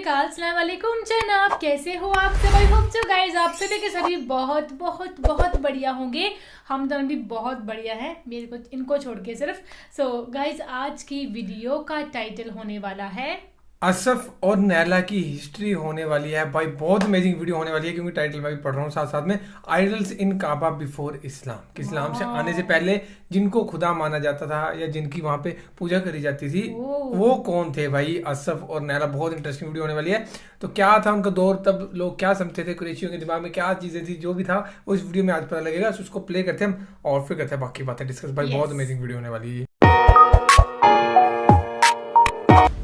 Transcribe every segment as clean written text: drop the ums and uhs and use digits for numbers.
अकाल, अस्सलाम वालेकुम जनाब, कैसे हो आप सब? आई होप सो गाइस आप सभी के सभी बहुत बहुत बहुत बढ़िया होंगे। हम दोनों भी बहुत बढ़िया हैं, मेरे को इनको छोड़ के सिर्फ। सो गाइस आज की वीडियो का टाइटल होने वाला है असफ और नैला की हिस्ट्री होने वाली है भाई। बहुत अमेजिंग वीडियो होने वाली है क्योंकि टाइटल मैं भी पढ़ रहा हूँ साथ साथ में। आइडल्स इन काबा बिफोर इस्लाम, कि इस्लाम से आने से पहले जिनको खुदा माना जाता था या जिनकी वहां पे पूजा करी जाती थी वो कौन थे भाई? असफ और नैला। बहुत इंटरेस्टिंग वीडियो होने वाली है। तो क्या था उनका दौर, तब लोग क्या समझते थे, कुरैशियों के दिमाग में क्या चीजें थी, जो भी था वो इस वीडियो में आज पता लगेगा। उसको प्ले करते हैं हम और फिर करते हैं बाकी बातें डिस्कस भाई। बहुत अमेजिंग वीडियो होने वाली है।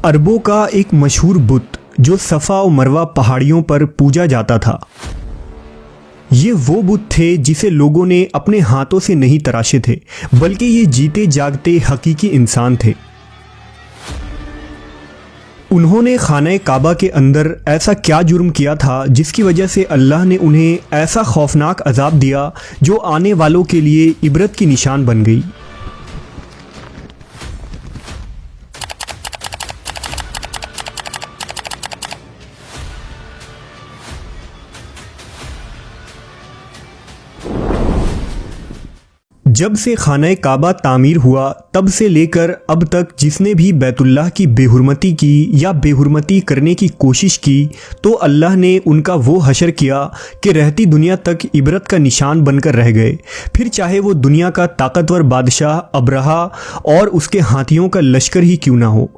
अरबों का एक मशहूर बुत जो सफ़ा और मरवा पहाड़ियों पर पूजा जाता था। ये वो बुत थे जिसे लोगों ने अपने हाथों से नहीं तराशे थे, बल्कि ये जीते जागते हकीकी इंसान थे। उन्होंने खाने काबा के अंदर ऐसा क्या जुर्म किया था जिसकी वजह से अल्लाह ने उन्हें ऐसा खौफनाक अजाब दिया जो आने वालों के लिए इबरत की निशान बन गई। जब से खाना काबा तामीर हुआ तब से लेकर अब तक जिसने भी बैतुल्लाह की बेहुरमती की या बेहुरमती करने की कोशिश की तो अल्लाह ने उनका वो हशर किया कि रहती दुनिया तक इबरत का निशान बनकर रह गए। फिर चाहे वो दुनिया का ताकतवर बादशाह अबरहा और उसके हाथियों का लश्कर ही क्यों ना हो।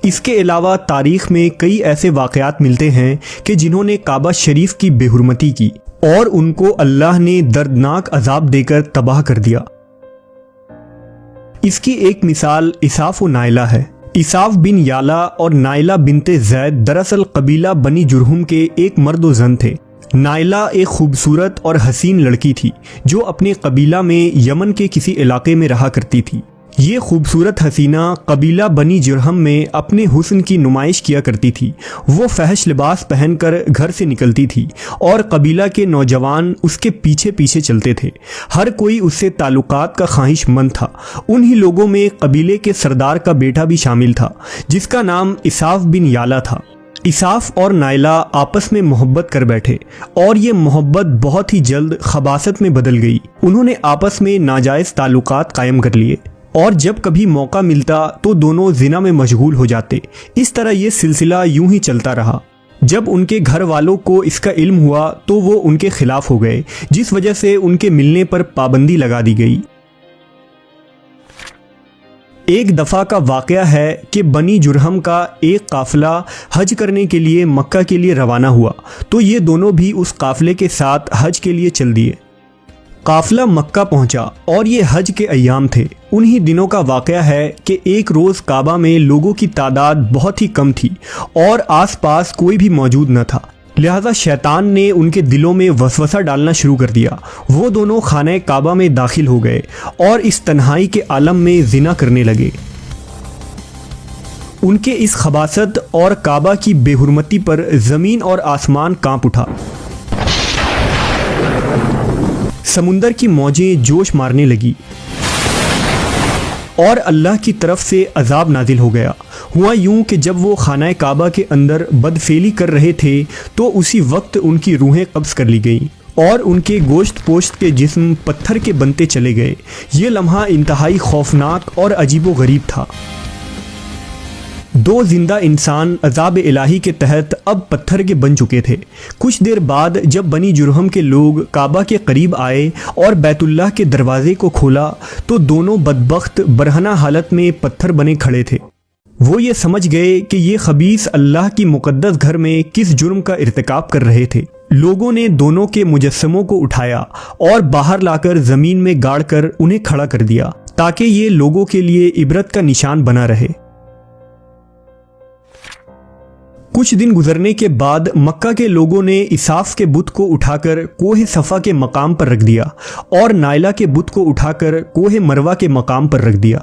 इसके अलावा तारीख में कई ऐसे वाक़यात मिलते हैं कि जिन्होंने काबा शरीफ की बेहुरमती की और उनको अल्लाह ने दर्दनाक अजाब देकर तबाह कर दिया। इसकी एक मिसाल इसाफ और नाइला है। इसाफ बिन याला और नाइला बिनते जैद दरअसल कबीला बनी जुरहुम के एक मर्द व जन थे। नाइला एक खूबसूरत और हसीन लड़की थी जो अपने कबीला में यमन के किसी इलाके में रहा करती थी। ये खूबसूरत हसीना कबीला बनी जुरहम में अपने हुस्न की नुमाइश किया करती थी। वो फहश लिबास पहनकर घर से निकलती थी और कबीला के नौजवान उसके पीछे पीछे चलते थे। हर कोई उससे ताल्लुकात का ख्वाहिशमंद था। उन्हीं लोगों में कबीले के सरदार का बेटा भी शामिल था जिसका नाम इसाफ बिन याला था। इसाफ और नाइला आपस में मोहब्बत कर बैठे और ये मोहब्बत बहुत ही जल्द खबासत में बदल गई। उन्होंने आपस में नाजायज़ ताल्लुकात कायम कर लिए और जब कभी मौका मिलता तो दोनों जिना में मशगूल हो जाते। इस तरह ये सिलसिला यूं ही चलता रहा। जब उनके घर वालों को इसका इल्म हुआ तो वो उनके खिलाफ हो गए, जिस वजह से उनके मिलने पर पाबंदी लगा दी गई। एक दफ़ा का वाक़या है कि बनी जुरहम का एक काफ़िला हज करने के लिए मक्का के लिए रवाना हुआ तो ये दोनों भी उस काफ़िले के साथ हज के लिए चल दिए। काफ़िला मक्का पहुंचा और ये हज के अय्याम थे। उन्हीं दिनों का वाक़या है कि एक रोज़ काबा में लोगों की तादाद बहुत ही कम थी और आसपास कोई भी मौजूद न था। लिहाजा शैतान ने उनके दिलों में वसवसा डालना शुरू कर दिया। वो दोनों खाने काबा में दाखिल हो गए और इस तन्हाई के आलम में जिना करने लगे। उनके इस खबासत और काबा की बेहुरमती पर ज़मीन और आसमान कांप उठा। समुंदर की मौजें जोश मारने लगी और अल्लाह की तरफ से अजाब नाजिल हो गया। हुआ यूं कि जब वो खाना काबा के अंदर बदफेली कर रहे थे तो उसी वक्त उनकी रूहें कब्ज़ कर ली गईं और उनके गोश्त पोश्त के जिस्म पत्थर के बनते चले गए। ये लम्हा इंतहाई खौफनाक और अजीबो गरीब था। दो जिंदा इंसान अजाब इलाही के तहत अब पत्थर के बन चुके थे। कुछ देर बाद जब बनी जुरहम के लोग काबा के करीब आए और बैतुल्लाह के दरवाजे को खोला तो दोनों बदबख्त बरहना हालत में पत्थर बने खड़े थे। वो ये समझ गए कि ये खबीस अल्लाह की मुकद्दस घर में किस जुर्म का इर्तिकाब कर रहे थे। लोगों ने दोनों के मुजस्समों को उठाया और बाहर लाकर ज़मीन में गाड़ कर उन्हें खड़ा कर दिया ताकि ये लोगों के लिए इबरत का निशान बना रहे। कुछ दिन गुजरने के बाद मक्का के लोगों ने इसाफ के बुत को उठाकर कोहे सफ़ा के मकाम पर रख दिया और नाइला के बुत को उठाकर कोहे मरवा के मकाम पर रख दिया।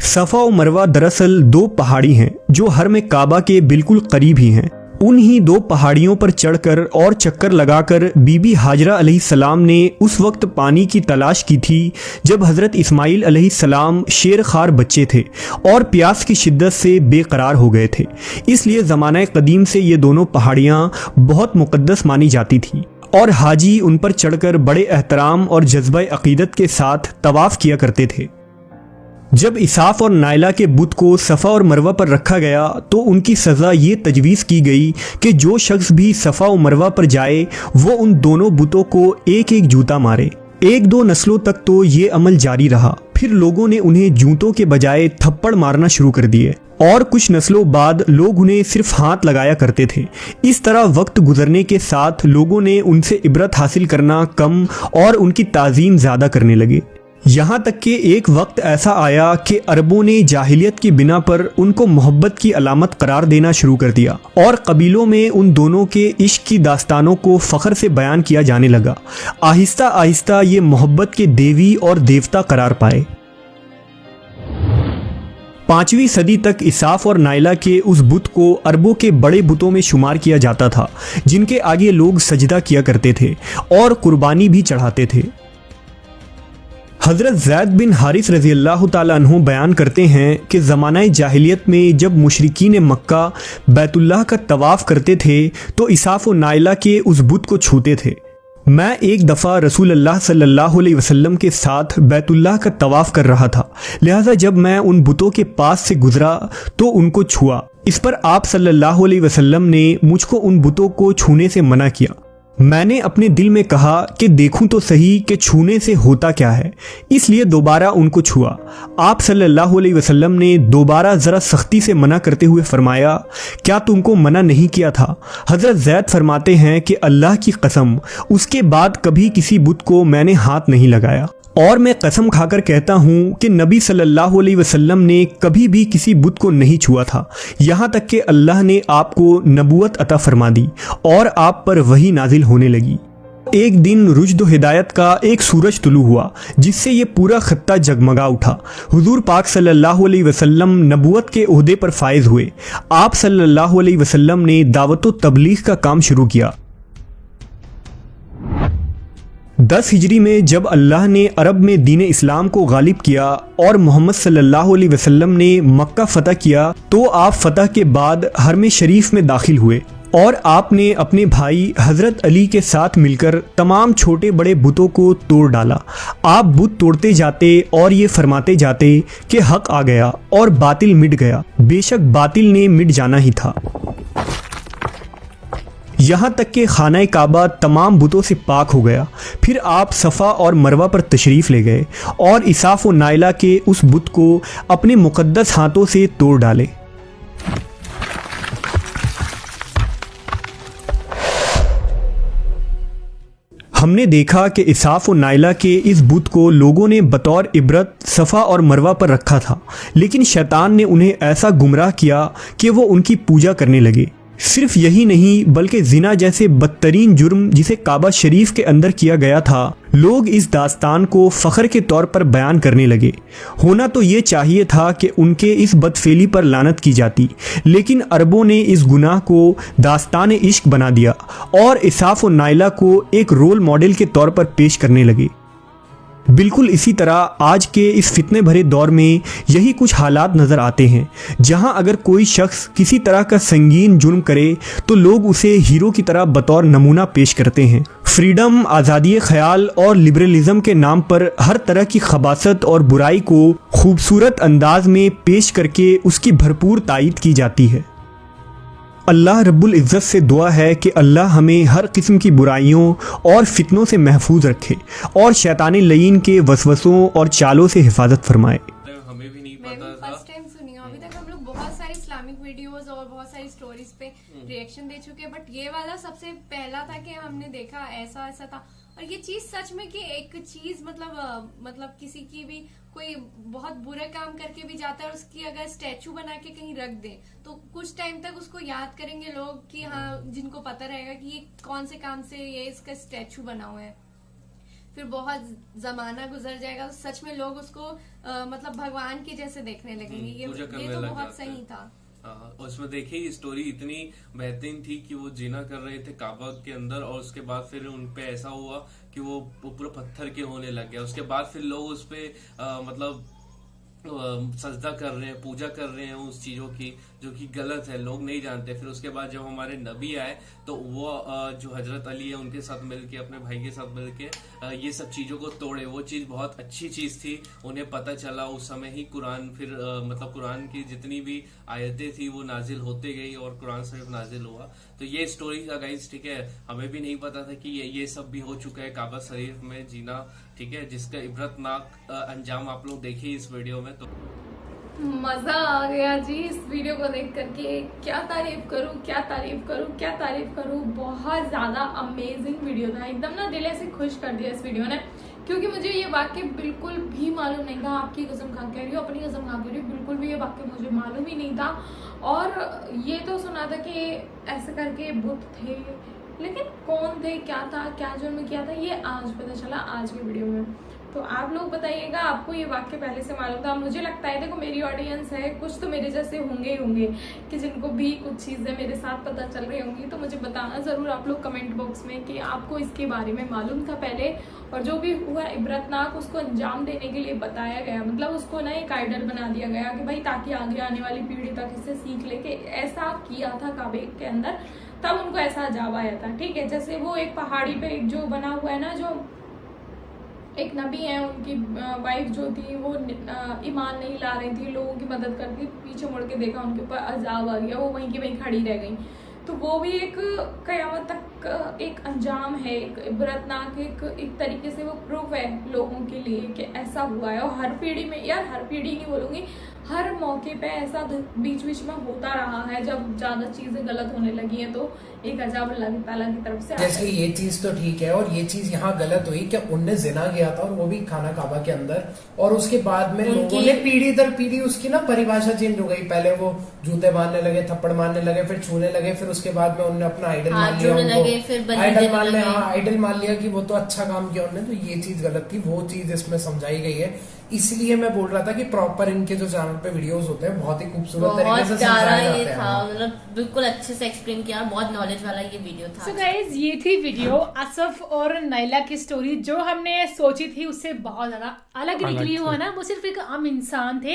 सफ़ा और मरवा दरअसल दो पहाड़ी हैं जो हरम काबा के बिल्कुल करीब ही हैं। उन्हीं दो पहाड़ियों पर चढ़कर और चक्कर लगाकर बीबी हाजरा अलैहिस्सलाम ने उस वक्त पानी की तलाश की थी जब हज़रत इस्माइल अलैहिस्सलाम शेरखार बच्चे थे और प्यास की शिद्दत से बेकरार हो गए थे। इसलिए ज़माना कदीम से ये दोनों पहाड़ियाँ बहुत मुक़द्दस मानी जाती थी और हाजी उन पर चढ़कर बड़े एहतराम और जज्बा अक़ीदत के साथ तवाफ़ किया करते थे। जब इसाफ और नायला के बुत को सफ़ा और मरवा पर रखा गया तो उनकी सज़ा ये तजवीज़ की गई कि जो शख्स भी सफ़ा और मरवा पर जाए वो उन दोनों बुतों को एक एक जूता मारे। एक दो नस्लों तक तो ये अमल जारी रहा, फिर लोगों ने उन्हें जूतों के बजाय थप्पड़ मारना शुरू कर दिए और कुछ नस्लों बाद लोग उन्हें सिर्फ हाथ लगाया करते थे। इस तरह वक्त गुजरने के साथ लोगों ने उनसे इबरत हासिल करना कम और उनकी ताज़ीम ज़्यादा करने लगे। यहाँ तक कि एक वक्त ऐसा आया कि अरबों ने जाहिलियत की बिना पर उनको मोहब्बत की अलामत करार देना शुरू कर दिया और कबीलों में उन दोनों के इश्क की दास्तानों को फ़ख्र से बयान किया जाने लगा। आहिस्ता आहिस्ता ये मोहब्बत के देवी और देवता करार पाए। 5वीं सदी तक इसाफ और नायला के उस बुत को अरबों के बड़े बुतों में शुमार किया जाता था जिनके आगे लोग सजदा किया करते थे और कुर्बानी भी चढ़ाते थे। हज़रत ज़ैद बिन हारिस रज़ी अल्लाह ताला अन्हु बयान करते हैं कि ज़माना जाहिलियत में जब मुशरिकीन मक्का बैतुल्लाह का तवाफ़ करते थे तो इसाफ और नायला के उस बुत को छूते थे। मैं एक दफ़ा रसूल अल्लाह सल्लल्लाहु अलैहि वसल्लम के साथ बैतुल्लाह का तवाफ़ कर रहा था, लिहाजा जब मैं उन बुतों के पास से गुज़रा तो उनको छुआ। इस पर आप सल्लल्लाहु अलैहि वसल्लम ने मुझको उन बुतों को छूने से मना किया। मैंने अपने दिल में कहा कि देखूं तो सही कि छूने से होता क्या है, इसलिए दोबारा उनको छुआ। आप सल्लल्लाहु अलैहि वसल्लम ने दोबारा ज़रा सख्ती से मना करते हुए फरमाया, क्या तुमको मना नहीं किया था? हज़रत ज़ैद फरमाते हैं कि अल्लाह की कसम उसके बाद कभी किसी बुत को मैंने हाथ नहीं लगाया और मैं कसम खाकर कहता हूँ कि नबी सल्लल्लाहु अलैहि वसल्लम ने कभी भी किसी बुत को नहीं छुआ था, यहाँ तक कि अल्लाह ने आपको नबूवत अता फरमा दी और आप पर वही नाजिल होने लगी। एक दिन रुश्द व हिदायत का एक सूरज तुलू हुआ जिससे ये पूरा खत्ता जगमगा उठा। हुजूर पाक सल्लल्लाहु अलैहि वसल्लम नबूवत के ओहदे पर फायज हुए। आप सल्लल्लाहु अलैहि वसल्लम ने दावत व तबलीग का काम शुरू किया। 10 हिजरी में जब अल्लाह ने अरब में दीन इस्लाम को गालिब किया और मोहम्मद सल्लल्लाहु अलैहि वसल्लम ने मक्का फ़तह किया तो आप फ़तह के बाद हरम शरीफ में दाखिल हुए और आपने अपने भाई हज़रत अली के साथ मिलकर तमाम छोटे बड़े बुतों को तोड़ डाला। आप बुत तोड़ते जाते और ये फरमाते जाते कि हक़ आ गया और बातिल मिट गया। बेशक बातिल ने मिट जाना ही था। यहाँ तक कि खाना काबा तमाम बुतों से पाक हो गया। फिर आप सफ़ा और मरवा पर तशरीफ़ ले गए और इसाफ और नायला के उस बुत को अपने मुक़द्दस हाथों से तोड़ डाले। हमने देखा कि इसाफ और नायला के इस बुत को लोगों ने बतौर इबरत सफ़ा और मरवा पर रखा था, लेकिन शैतान ने उन्हें ऐसा गुमराह किया कि वो उनकी पूजा करने लगे। सिर्फ यही नहीं बल्कि जिना जैसे बदतरीन जुर्म जिसे काबा शरीफ के अंदर किया गया था, लोग इस दास्तान को फ़ख्र के तौर पर बयान करने लगे। होना तो ये चाहिए था कि उनके इस बदफेली पर लानत की जाती, लेकिन अरबों ने इस गुनाह को दास्तान इश्क बना दिया और इसाफ और नायला को एक रोल मॉडल के तौर पर पेश करने लगे। बिल्कुल इसी तरह आज के इस फितने भरे दौर में यही कुछ हालात नज़र आते हैं, जहां अगर कोई शख्स किसी तरह का संगीन जुर्म करे तो लोग उसे हीरो की तरह बतौर नमूना पेश करते हैं। फ्रीडम, आज़ादी ख्याल और लिबरलिज्म के नाम पर हर तरह की खबासत और बुराई को खूबसूरत अंदाज में पेश करके उसकी भरपूर तायीद की जाती है। अल्लाह रब्बुल इज़्ज़त से दुआ है कि अल्लाह हमें हर किस्म की बुराइयों और फितनों से महफूज रखे और शैतानी लईन के वसवसों और चालों से हिफाजत फरमाए। हमें भी नहीं पता था। फर्स्ट टाइम सुनी हूँ। अभी तक हम लोग बहुत सारी इस्लामिक वीडियोस और बहुत सारी स्टोरीज पे रिएक्शन दे चुके हैं, बट ये वाला सबसे पहला था कि हमने देखा ऐसा ऐसा था। और ये चीज सच में कि एक चीज मतलब किसी की भी कोई बहुत बुरा काम करके भी जाता है और उसकी अगर स्टैचू बना के कहीं रख दे तो कुछ टाइम तक उसको याद करेंगे लोग कि हाँ, जिनको पता रहेगा कि ये कौन से काम से ये इसका स्टैचू बना हुआ है। फिर बहुत जमाना गुजर जाएगा तो सच में लोग उसको मतलब भगवान के जैसे देखने लगेंगे। ये तो बहुत सही था। उसमें देखिए स्टोरी इतनी बेहतरीन थी कि वो जिना कर रहे थे काबा के अंदर, और उसके बाद फिर उन पे ऐसा हुआ कि वो पूरा पत्थर के होने लग गया। उसके बाद फिर लोग उस पे मतलब सजदा कर रहे हैं, पूजा कर रहे हैं उस चीजों की, जो कि गलत है, लोग नहीं जानते। फिर उसके बाद जब हमारे नबी आए तो वो जो हजरत अली है उनके साथ मिलके, अपने भाई के साथ मिलके ये सब चीजों को तोड़े। वो चीज बहुत अच्छी चीज थी, उन्हें पता चला उस समय ही कुरान फिर मतलब कुरान की जितनी भी आयतें थी वो नाजिल होते गई और कुरान शरीफ नाजिल हुआ। तो ये स्टोरी था गाइस, ठीक है। हमें भी नहीं पता था कि ये सब भी हो चुका है काबा शरीफ में जीना, ठीक है, जिसका इबरतनाक अंजाम आप लोग देखिए इस वीडियो में। तो मजा आ गया जी इस वीडियो को देख करके। क्या तारीफ करूं, क्या तारीफ करूं, क्या तारीफ करूं। बहुत ज्यादा अमेजिंग वीडियो था, एकदम ना दिल ऐसे खुश कर दिया इस वीडियो ने, क्योंकि मुझे ये वाक्य बिल्कुल भी मालूम नहीं था। आपकी कसम खा के कह रही हूँ, अपनी कसम खा के कह रही हूँ, बिल्कुल भी ये वाक्य मुझे मालूम ही नहीं था। और ये तो सुना था कि ऐसे करके बुत थे, लेकिन कौन थे, क्या था, क्या जुर्म किया था, ये आज पता चला आज की वीडियो में। तो आप लोग बताइएगा, आपको ये वाक्य पहले से मालूम था? मुझे लगता है देखो मेरी ऑडियंस है, कुछ तो मेरे जैसे होंगे ही होंगे कि जिनको भी कुछ चीज़ें मेरे साथ पता चल रही होंगी। तो मुझे बताना ज़रूर आप लोग कमेंट बॉक्स में कि आपको इसके बारे में मालूम था पहले, और जो भी हुआ इबरतनाक उसको अंजाम देने के लिए बताया गया, मतलब उसको ना एक आइडल बना दिया गया कि भाई ताकि आगे आने वाली पीढ़ी तक इससे सीख ले कि ऐसा किया था काबे के अंदर, तब उनको ऐसा अजाब आया था। ठीक है, जैसे वो एक पहाड़ी पे एक जो बना हुआ है ना, जो एक नबी है, उनकी वाइफ जो थी वो ईमान नहीं ला रही थी, लोगों की मदद करती, पीछे मुड़ के देखा उनके ऊपर अजाब आ गया, वो वहीं की वहीं खड़ी रह गई। तो वो भी एक कयामत तक एक अंजाम है, एक इबरतनाक, एक तरीके से वो प्रूफ है लोगों के लिए कि ऐसा हुआ है। और हर पीढ़ी में, यार हर पीढ़ी नहीं बोलूंगी, हर मौके पे ऐसा बीच बीच में होता रहा है। जब ज्यादा चीजें गलत होने लगी हैं तो एक अजाब अल्लाह ताला की तरफ से। जैसे ये चीज तो ठीक है, और ये चीज यहाँ गलत हुई कि उनने जिना किया था, और वो भी खाना काबा के अंदर, और उसके बाद में लोगों ने पीढ़ी दर पीढ़ी उसकी ना परिभाषा चेंज हो गई। पहले वो जूते मारने लगे, थप्पड़ मारने लगे, फिर छूने लगे, फिर उसके बाद में उन्होंने अपना आइडल मान लिया, आइडल मान लिया, हाँ आइडल मान लिया कि वो तो अच्छा काम किया उन्होंने। तो ये चीज गलत थी, वो चीज इसमें समझाई गई है। इसलिए मैं बोल रहा था कि प्रॉपर इनके जो चैनल पे वीडियोस होते हैं बहुत ही खूबसूरत तरीके से समझाया जाता है। था, मतलब बिल्कुल अच्छे से एक्सप्लेन किया, बहुत नॉलेज वाला ये वीडियो था। So guys, ये थी वीडियो असफ और नाइला की स्टोरी, जो हमने सोची थी उससे बहुत ज्यादा अलग निकली हुआ ना। वो सिर्फ एक आम इंसान थे,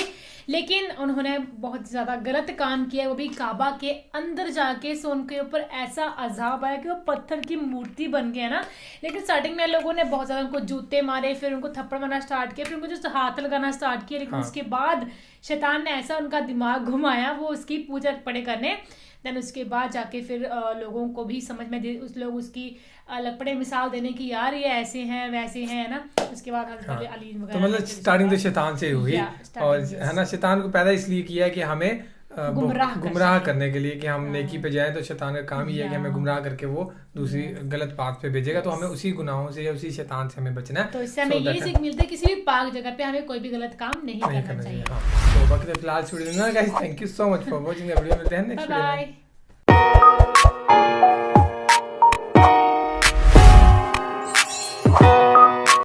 लेकिन उन्होंने बहुत ज्यादा गलत काम किया, वो भी काबा के अंदर जाके। सो उनके ऊपर ऐसा अजाब आया कि वो पत्थर की मूर्ति बन गया ना। लेकिन स्टार्टिंग में लोगों ने बहुत ज्यादा उनको जूते मारे, फिर उनको थप्पड़ मारना स्टार्ट किया, फिर उनको जो हाथ लगाना स्टार्ट किया। लेकिन उसके बाद शैतान ने ऐसा उनका दिमाग घुमाया, वो उसकी पूजा पड़े करने। देन उसके बाद जाके फिर लोगों को भी समझ में उस लोग उसकी लपड़े मिसाल देने की, यार ये ऐसे हैं वैसे हैं ना। उसके बाद अली तो मतलब स्टार्टिंग तो शैतान से हुई, और है ना, शैतान को पैदा इसलिए किया है कि हमें गुमराह करने के लिए कि हम नेकी पे जाएं। तो शैतान का काम ही है कि हमें गुमराह करके वो दूसरी गलत बात पे भेजेगा। तो हमें उसी गुनाहों से या उसी शैतान से हमें बचना है। तो इससे हमें ये सीख मिलती है, किसी भी पाक जगह पे हमें कोई भी गलत काम नहीं करना चाहिए। तो बाकी तो फिलहाल वीडियो में guys, thank you so much for watching the video. मिलते हैं नेक्स्ट वीडियो में।